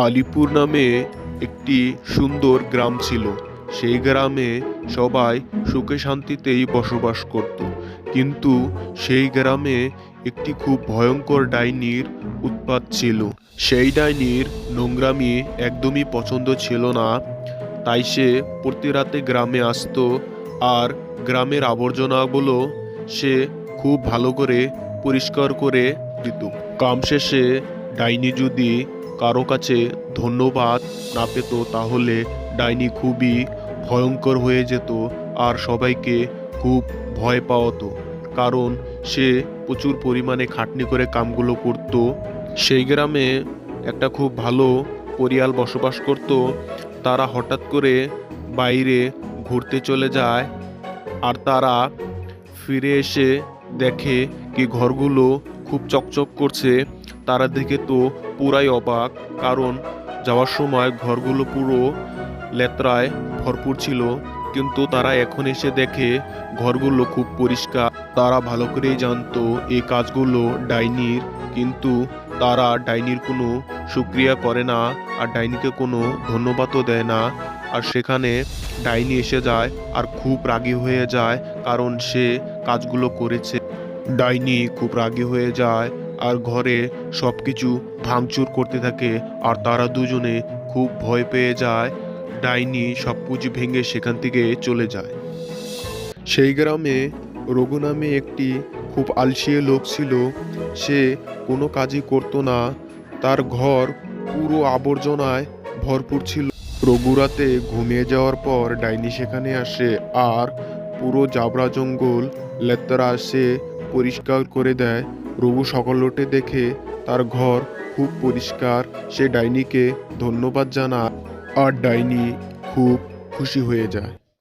আলিপুর নামে একটি সুন্দর গ্রাম ছিল। সেই গ্রামে সবাই সুখে শান্তিতেই বসবাস করত। কিন্তু সেই গ্রামে একটি খুব ভয়ঙ্কর ডাইনির উৎপাত ছিল। সেই ডাইনির নোংরামি একদমই পছন্দ ছিল না। তাই সে প্রতি রাতে গ্রামে আসতো আর গ্রামের আবর্জনাগুলো সে খুব ভালো করে পরিষ্কার করে দিত। কাম শেষে ডাইনি যদি কারো কাছে ধন্যবাদ না পেত তাহলে ডাইনি খুবই ভয়ঙ্কর হয়ে যেত আর সবাইকে খুব ভয় পাওয়াতো। কারণ সে প্রচুর পরিমাণে খাটনি করে কামগুলো করত। সেই গ্রামে একটা খুব ভালো পরিয়াল বসবাস করত। তারা হঠাৎ করে বাইরে ঘুরতে চলে যায় আর তারা ফিরে এসে দেখে কি ঘরগুলো খুব চকচক করছে। তারা দেখে তো পুরাই অবাক, কারণ যাওয়ার সময় ঘরগুলো পুরো লেত্রায় ভরপুর ছিল, কিন্তু তারা এখন এসে দেখে ঘরগুলো খুব পরিষ্কার। তারা ভালো করেই জানতো এই কাজগুলো ডাইনির, কিন্তু তারা ডাইনির কোনো শুকরিয়া করে না আর ডাইনিকে কোনো ধন্যবাদও দেয় না। আর সেখানে ডাইনি এসে যায় আর খুব রাগী হয়ে যায়, কারণ সে কাজগুলো করেছে। ডাইনি খুব রাগী হয়ে যায় আর ঘরে সবকিছু ভাঙচুর করতে থাকে আর তারা দুজনে খুব ভয় পেয়ে যায়। ডাইনি সবকিছু ভেঙে সেখান থেকে চলে যায়। সেই গ্রামে রঘু নামে একটি খুব আলসিয়ে লোক ছিল। সে কোনো কাজই করতো না। তার ঘর পুরো আবর্জনায় ভরপুর ছিল। রঘু রাতে ঘুমিয়ে যাওয়ার পর ডাইনি সেখানে আসে আর পুরো জাবরা জঙ্গল লেত্রা সে পরিষ্কার করে দেয়। রঘু সকাল উঠে দেখে তার ঘর খুব পরিষ্কার। সে ডাইনিকে ধন্যবাদ জানায় আর ডাইনি খুব খুশি হয়ে যায়।